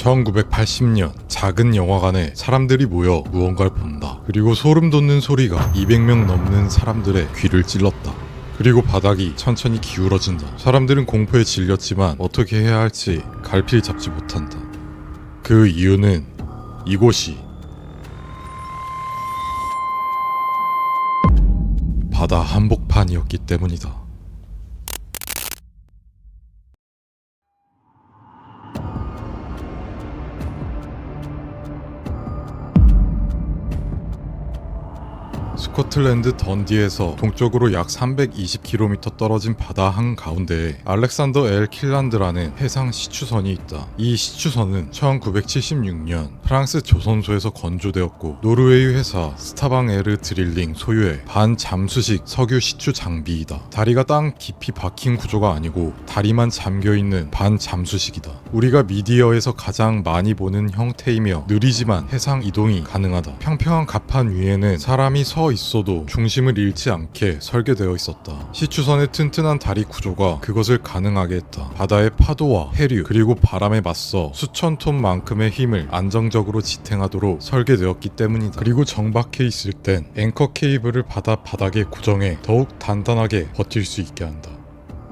1980년 작은 영화관에 사람들이 모여 무언가를 본다. 그리고 소름 돋는 소리가 200명 넘는 사람들의 귀를 찔렀다. 그리고 바닥이 천천히 기울어진다. 사람들은 공포에 질렸지만 어떻게 해야 할지 갈피를 잡지 못한다. 그 이유는 이곳이 바다 한복판이었기 때문이다. 스코틀랜드 던디에서 동쪽으로 약 320km 떨어진 바다 한가운데에 알렉산더 L 킬란드라는 해상 시추선이 있다. 이 시추선은 1976년 프랑스 조선소에서 건조되었고 노르웨이 회사 스타방에르 드릴링 소유의 반잠수식 석유 시추 장비이다. 다리가 땅 깊이 박힌 구조가 아니고 다리만 잠겨있는 반잠수식이다. 우리가 미디어에서 가장 많이 보는 형태이며 느리지만 해상 이동이 가능하다. 평평한 갑판 위에는 사람이 서 있어도 중심을 잃지 않게 설계되어 있었다. 시추선의 튼튼한 다리 구조가 그것을 가능하게 했다. 바다의 파도와 해류 그리고 바람에 맞서 수천 톤만큼의 힘을 안정적으로 지탱하도록 설계되었기 때문이다. 그리고 정박해 있을 땐 앵커 케이블을 바다 바닥에 고정해 더욱 단단하게 버틸 수 있게 한다.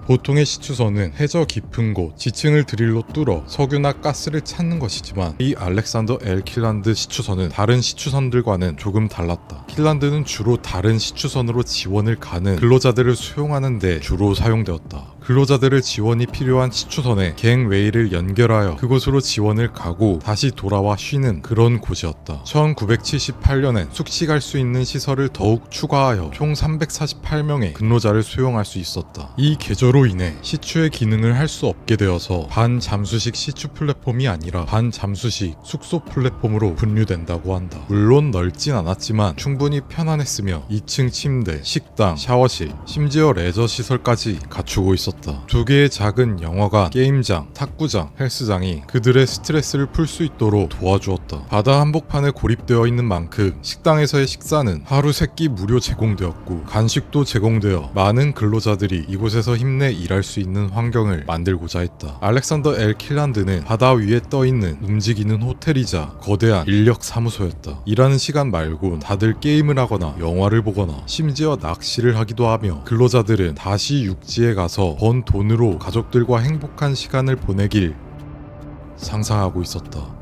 보통의 시추선은 해저 깊은 곳, 지층을 드릴로 뚫어 석유나 가스를 찾는 것이지만 이 알렉산더 L 킬란드 시추선은 다른 시추선들과는 조금 달랐다. 킬란드는 주로 다른 시추선으로 지원을 가는 근로자들을 수용하는 데 주로 사용되었다. 근로자들의 지원이 필요한 시추선에 갱웨이를 연결하여 그곳으로 지원을 가고 다시 돌아와 쉬는 그런 곳이었다. 1978년엔 숙식할 수 있는 시설을 더욱 추가하여 총 348명의 근로자를 수용할 수 있었다. 이 개조로 인해 시추의 기능을 할 수 없게 되어서 반잠수식 시추 플랫폼이 아니라 반잠수식 숙소 플랫폼으로 분류된다고 한다. 물론 넓진 않았지만 충분히 편안했으며 2층 침대, 식당, 샤워실, 심지어 레저 시설까지 갖추고 있었다. 두 개의 작은 영화관, 게임장, 탁구장, 헬스장이 그들의 스트레스를 풀 수 있도록 도와주었다. 바다 한복판에 고립되어 있는 만큼 식당에서의 식사는 하루 3끼 무료 제공되었고 간식도 제공되어 많은 근로자들이 이곳에서 힘내 일할 수 있는 환경을 만들고자 했다. 알렉산더 L 킬란드는 바다 위에 떠있는 움직이는 호텔이자 거대한 인력 사무소였다. 일하는 시간 말고 다들 게임을 하거나 영화를 보거나 심지어 낚시를 하기도 하며 근로자들은 다시 육지에 가서 번 돈으로 가족들과 행복한 시간을 보내길 상상하고 있었다.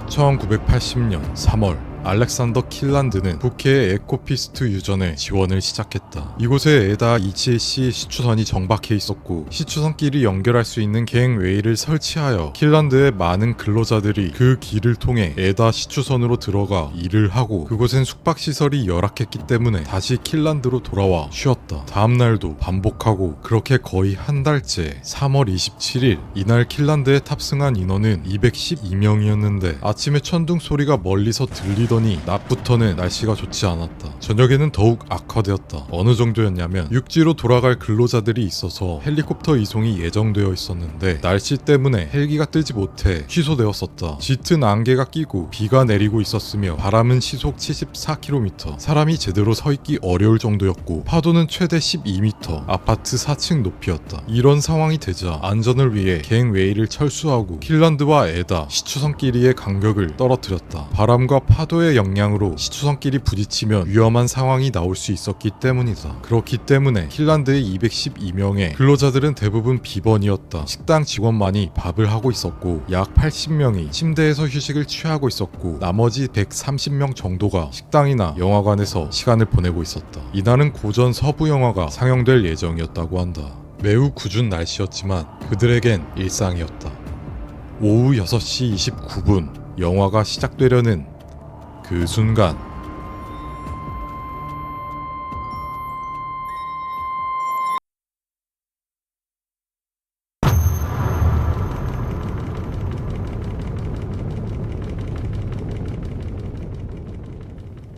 (1980년 3월) 알렉산더 킬란드는 북해의 에코피스트 유전에 지원을 시작했다. 이곳에 에다 271C 시추선이 정박해 있었고 시추선끼리 연결할 수 있는 갱웨이를 설치하여 킬란드의 많은 근로자들이 그 길을 통해 에다 시추선으로 들어가 일을 하고 그곳엔 숙박시설이 열악했기 때문에 다시 킬란드로 돌아와 쉬었다. 다음날도 반복하고 그렇게 거의 한 달째 3월 27일 이날 킬란드에 탑승한 인원은 212명이었는데 아침에 천둥 소리가 멀리서 들리던 낮부터는 날씨가 좋지 않았다. 저녁에는 더욱 악화되었다. 어느 정도였냐면 육지로 돌아갈 근로자들이 있어서 헬리콥터 이송이 예정되어 있었는데 날씨 때문에 헬기가 뜨지 못해 취소되었었다. 짙은 안개가 끼고 비가 내리고 있었으며 바람은 시속 74km, 사람이 제대로 서 있기 어려울 정도였고 파도는 최대 12m, 아파트 4층 높이였다. 이런 상황이 되자 안전을 위해 갱웨이를 철수하고 킬란드와 에다 시추선끼리의 간격을 떨어뜨렸다. 바람과 파도의 영향으로 시추선끼리 부딪히면 위험한 상황이 나올 수 있었기 때문이다. 그렇기 때문에 킬란드의 212명의 근로자들은 대부분 비번이었다. 식당 직원만이 밥을 하고 있었고 약 80명이 침대에서 휴식을 취하고 있었고 나머지 130명 정도가 식당이나 영화관에서 시간을 보내고 있었다. 이날은 고전 서부 영화가 상영될 예정이었다고 한다. 매우 궂은 날씨였지만 그들에겐 일상이었다. 오후 6시 29분 영화가 시작되려는 그 순간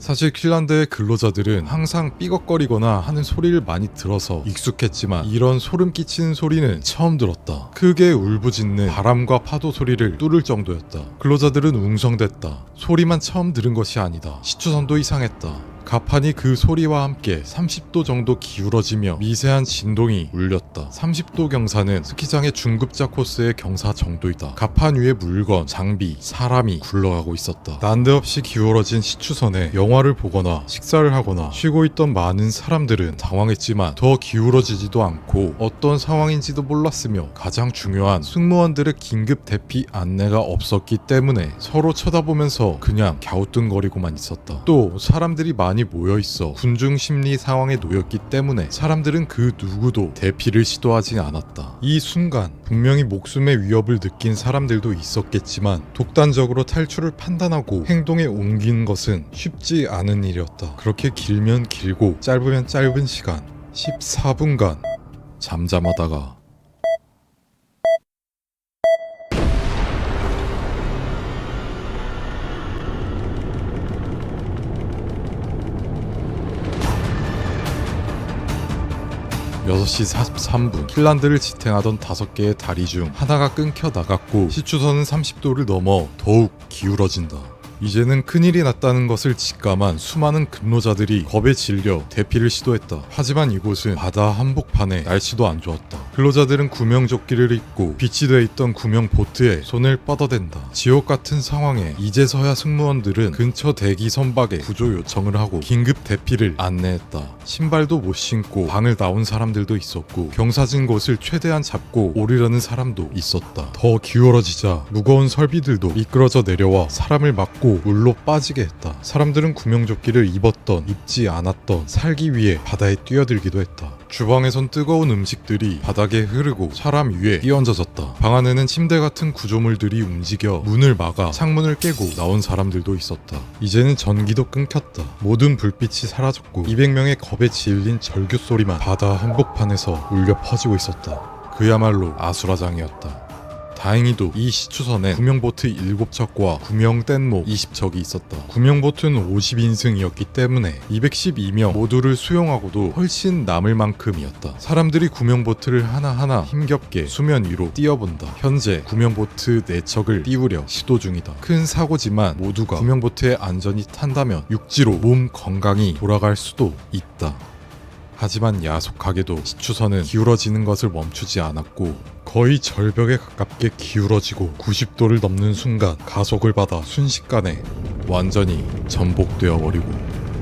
사실 킬란드의 근로자들은 항상 삐걱거리거나 하는 소리를 많이 들어서 익숙했지만 이런 소름 끼치는 소리는 처음 들었다. 크게 울부짖는 바람과 파도 소리를 뚫을 정도였다. 근로자들은 웅성댔다. 소리만 처음 들은 것이 아니다. 시추선도 이상했다. 가판이 그 소리와 함께 30도 정도 기울어지며 미세한 진동이 울렸다. 30도 경사는 스키장의 중급자 코스의 경사 정도이다. 가판 위에 물건, 장비, 사람이 굴러가고 있었다. 난데없이 기울어진 시추선에 영화를 보거나 식사를 하거나 쉬고 있던 많은 사람들은 당황했지만 더 기울어지지도 않고 어떤 상황인지도 몰랐으며 가장 중요한 승무원들의 긴급 대피 안내가 없었기 때문에 서로 쳐다보면서 그냥 갸우뚱거리고만 있었다. 또 사람들이 많이 모여있어 군중 심리 상황에 놓였기 때문에 사람들은 그 누구도 대피를 시도하지 않았다. 이 순간 분명히 목숨의 위협을 느낀 사람들도 있었겠지만 독단적으로 탈출을 판단하고 행동에 옮긴 것은 쉽지 않은 일이었다. 그렇게 길면 길고 짧으면 짧은 시간 14분간 잠잠하다가 6시 43분 킬란드를 지탱하던 5개의 다리 중 하나가 끊겨 나갔고 시추선은 30도를 넘어 더욱 기울어진다. 이제는 큰일이 났다는 것을 직감한 수많은 근로자들이 겁에 질려 대피를 시도했다. 하지만 이곳은 바다 한복판에 날씨도 안 좋았다. 근로자들은 구명조끼를 입고 비치되어 있던 구명 보트에 손을 뻗어댄다. 지옥 같은 상황에 이제서야 승무원들은 근처 대기 선박에 구조 요청을 하고 긴급 대피를 안내했다. 신발도 못 신고 방을 나온 사람들도 있었고 경사진 곳을 최대한 잡고 오르려는 사람도 있었다. 더 기울어지자 무거운 설비들도 미끄러져 내려와 사람을 막고 물로 빠지게 했다. 사람들은 구명조끼를 입었던 입지 않았던 살기 위해 바다에 뛰어들기도 했다. 주방에선 뜨거운 음식들이 바닥에 흐르고 사람 위에 끼얹어졌다. 방 안에는 침대 같은 구조물들이 움직여 문을 막아 창문을 깨고 나온 사람들도 있었다. 이제는 전기도 끊겼다. 모든 불빛이 사라졌고 200명의 겁에 질린 절규 소리만 바다 한복판에서 울려 퍼지고 있었다. 그야말로 아수라장이었다. 다행히도 이 시추선에 구명보트 7척과 구명 뗏목 20척이 있었다. 구명보트는 50인승이었기 때문에 212명 모두를 수용하고도 훨씬 남을 만큼이었다. 사람들이 구명보트를 하나하나 힘겹게 수면 위로 띄워본다. 현재 구명보트 4척을 띄우려 시도 중이다. 큰 사고지만 모두가 구명보트에 안전히 탄다면 육지로 몸 건강히 돌아갈 수도 있다. 하지만 야속하게도 시추선은 기울어지는 것을 멈추지 않았고 거의 절벽에 가깝게 기울어지고 90도를 넘는 순간 가속을 받아 순식간에 완전히 전복되어 버리고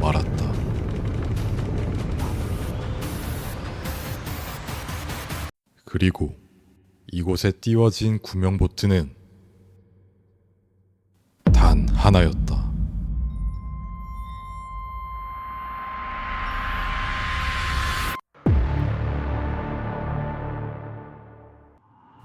말았다. 그리고 이곳에 띄워진 구명보트는 단 하나였다.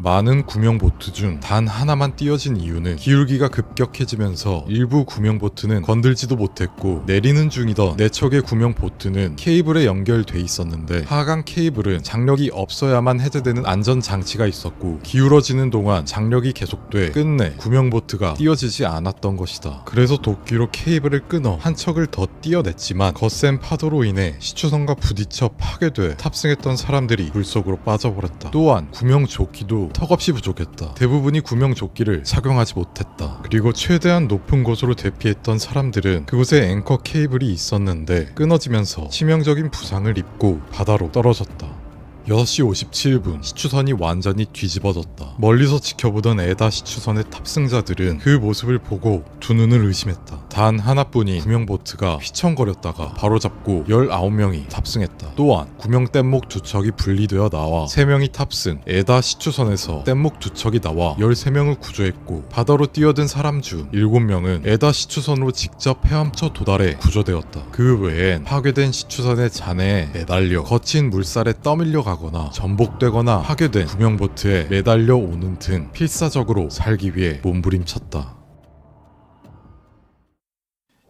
많은 구명보트 중 단 하나만 띄어진 이유는 기울기가 급격해지면서 일부 구명보트는 건들지도 못했고 내리는 중이던 4척의 구명보트는 케이블에 연결돼 있었는데 하강 케이블은 장력이 없어야만 해제되는 안전장치가 있었고 기울어지는 동안 장력이 계속돼 끝내 구명보트가 띄어지지 않았던 것이다. 그래서 도끼로 케이블을 끊어 한 척을 더 띄어냈지만 거센 파도로 인해 시추선과 부딪혀 파괴돼 탑승했던 사람들이 물속으로 빠져버렸다. 또한 구명조끼도 턱없이 부족했다. 대부분이 구명조끼를 착용하지 못했다. 그리고 최대한 높은 곳으로 대피했던 사람들은 그곳에 앵커 케이블이 있었는데 끊어지면서 치명적인 부상을 입고 바다로 떨어졌다. 6시 57분 시추선이 완전히 뒤집어졌다. 멀리서 지켜보던 에다 시추선의 탑승자들은 그 모습을 보고 두 눈을 의심했다. 단 하나뿐인 구명보트가 휘청거렸다가 바로잡고 19명이 탑승했다. 또한 구명 뗏목 2척이 분리되어 나와 3명이 탑승, 에다 시추선에서 뗏목 2척이 나와 13명을 구조했고 바다로 뛰어든 사람 중 7명은 에다 시추선으로 직접 헤엄쳐 도달해 구조되었다. 그 외엔 파괴된 시추선의 잔해에 매달려 거친 물살에 떠밀려 가거나 전복되거나 파괴된 구명보트에 매달려 오는 등 필사적으로 살기 위해 몸부림쳤다.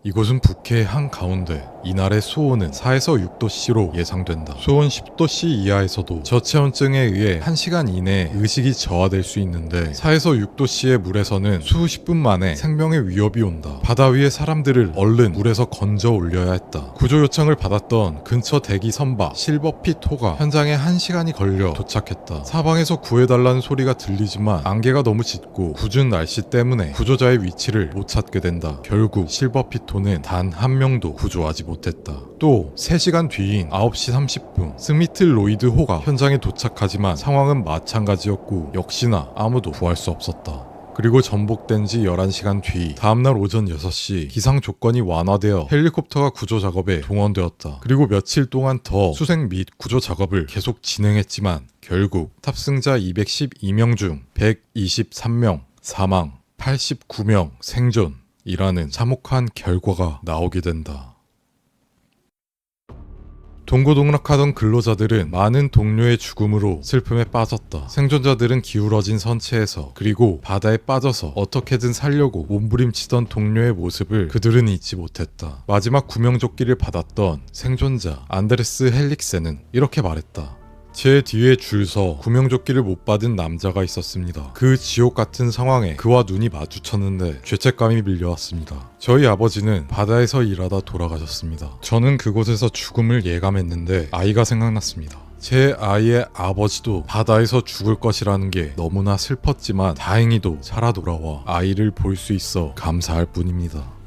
이곳은 북해의 한가운데 이날의 수온은 4에서 6도씨로 예상된다. 수온 10도씨 이하에서도 저체온증에 의해 1시간 이내에 의식이 저하될 수 있는데 4에서 6도씨의 물에서는 수십 분 만에 생명의 위협이 온다. 바다 위의 사람들을 얼른 물에서 건져 올려야 했다. 구조 요청을 받았던 근처 대기 선박 실버핏호가 현장에 1시간이 걸려 도착했다. 사방에서 구해달라는 소리가 들리지만 안개가 너무 짙고 궂은 날씨 때문에 구조자의 위치를 못 찾게 된다. 결국 실버핏 리토는 단 한 명도 구조하지 못했다. 또 3시간 뒤인 9시 30분 스미트 로이드 호가 현장에 도착하지만 상황은 마찬가지였고 역시나 아무도 구할 수 없었다. 그리고 전복된 지 11시간 뒤 다음날 오전 6시 기상 조건이 완화되어 헬리콥터가 구조 작업에 동원되었다. 그리고 며칠 동안 더 수색 및 구조 작업을 계속 진행했지만 결국 탑승자 212명 중 123명 사망, 89명 생존이라는 참혹한 결과가 나오게 된다. 동고동락하던 근로자들은 많은 동료의 죽음으로 슬픔에 빠졌다. 생존자들은 기울어진 선체에서 그리고 바다에 빠져서 어떻게든 살려고 몸부림치던 동료의 모습을 그들은 잊지 못했다. 마지막 구명조끼를 받았던 생존자 안드레스 헬릭센은 이렇게 말했다. 제 뒤에 줄 서 구명조끼를 못 받은 남자가 있었습니다. 그 지옥 같은 상황에 그와 눈이 마주쳤는데 죄책감이 밀려왔습니다. 저희 아버지는 바다에서 일하다 돌아가셨습니다. 저는 그곳에서 죽음을 예감했는데 아이가 생각났습니다. 제 아이의 아버지도 바다에서 죽을 것이라는 게 너무나 슬펐지만 다행히도 살아 돌아와 아이를 볼 수 있어 감사할 뿐입니다.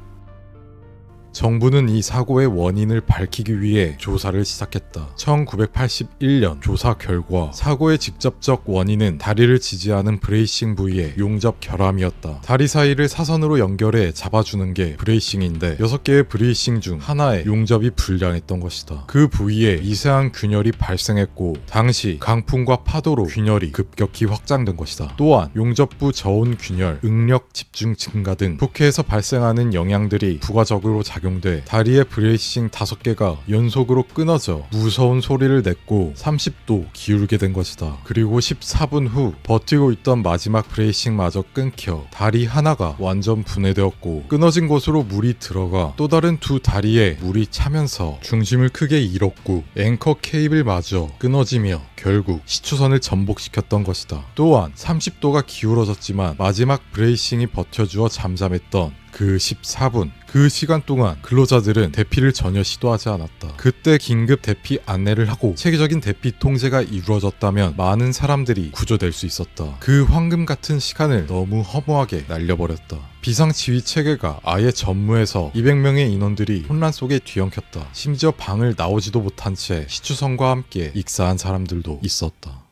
정부는 이 사고의 원인을 밝히기 위해 조사를 시작했다. 1981년 조사 결과 사고의 직접적 원인은 다리를 지지하는 브레이싱 부위의 용접 결함이었다. 다리 사이를 사선으로 연결해 잡아주는 게 브레이싱인데 6개의 브레이싱 중 하나의 용접이 불량했던 것이다. 그 부위에 미세한 균열이 발생했고 당시 강풍과 파도로 균열이 급격히 확장된 것이다. 또한 용접부 저온 균열, 응력 집중 증가 등 부캐에서 발생하는 영향들이 부가적으로 작용돼 다리의 브레이싱 5개가 연속으로 끊어져 무서운 소리를 냈고 30도 기울게 된 것이다. 그리고 14분 후 버티고 있던 마지막 브레이싱마저 끊겨 다리 하나가 완전 분해되었고 끊어진 곳으로 물이 들어가 또 다른 두 다리에 물이 차면서 중심을 크게 잃었고 앵커 케이블마저 끊어지며 결국 시추선을 전복시켰던 것이다. 또한 30도가 기울어졌지만 마지막 브레이싱이 버텨주어 잠잠했던 그 14분, 그 시간 동안 근로자들은 대피를 전혀 시도하지 않았다. 그때 긴급 대피 안내를 하고 체계적인 대피 통제가 이루어졌다면 많은 사람들이 구조될 수 있었다. 그 황금 같은 시간을 너무 허무하게 날려버렸다. 비상지휘 체계가 아예 전무해서 200명의 인원들이 혼란 속에 뒤엉켰다. 심지어 방을 나오지도 못한 채 시추선과 함께 익사한 사람들도 있었다.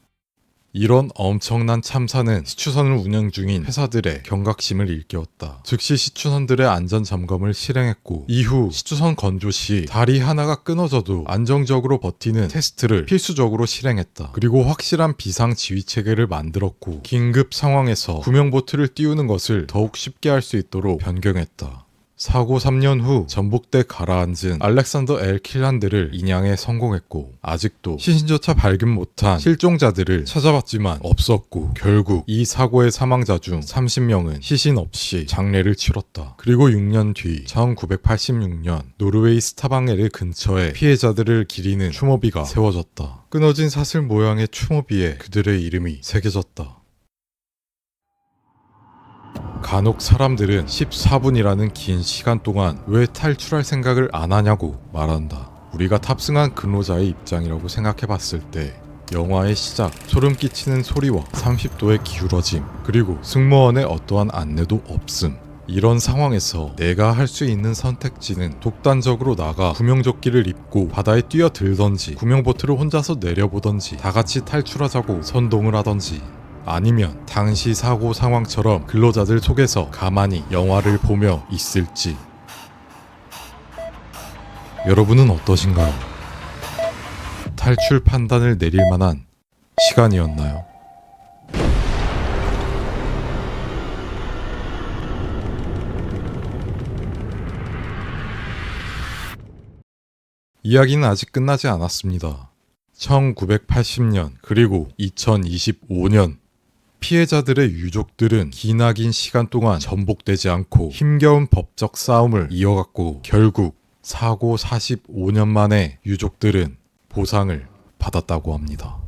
이런 엄청난 참사는 시추선을 운영 중인 회사들의 경각심을 일깨웠다. 즉시 시추선들의 안전점검을 실행했고 이후 시추선 건조 시 다리 하나가 끊어져도 안정적으로 버티는 테스트를 필수적으로 실행했다. 그리고 확실한 비상지휘체계를 만들었고 긴급 상황에서 구명보트를 띄우는 것을 더욱 쉽게 할 수 있도록 변경했다. 사고 3년 후 전복돼 가라앉은 알렉산더 L 킬란드를 인양에 성공했고 아직도 시신조차 발견 못한 실종자들을 찾아봤지만 없었고 결국 이 사고의 사망자 중 30명은 시신 없이 장례를 치렀다. 그리고 6년 뒤 1986년 노르웨이 스타방에르 근처에 피해자들을 기리는 추모비가 세워졌다. 끊어진 사슬 모양의 추모비에 그들의 이름이 새겨졌다. 간혹 사람들은 14분이라는 긴 시간 동안 왜 탈출할 생각을 안 하냐고 말한다. 우리가 탑승한 근로자의 입장이라고 생각해봤을 때 영화의 시작, 소름 끼치는 소리와 30도의 기울어짐, 그리고 승무원의 어떠한 안내도 없음. 이런 상황에서 내가 할 수 있는 선택지는 독단적으로 나가 구명조끼를 입고 바다에 뛰어들던지 구명보트를 혼자서 내려보던지 다같이 탈출하자고 선동을 하던지 아니면 당시 사고 상황처럼 근로자들 속에서 가만히 영화를 보며 있을지. 여러분은 어떠신가요? 탈출 판단을 내릴 만한 시간이었나요? 이야기는 아직 끝나지 않았습니다. 1980년 그리고 2025년 피해자들의 유족들은 기나긴 시간 동안 전복되지 않고 힘겨운 법적 싸움을 이어갔고 결국 사고 45년 만에 유족들은 보상을 받았다고 합니다.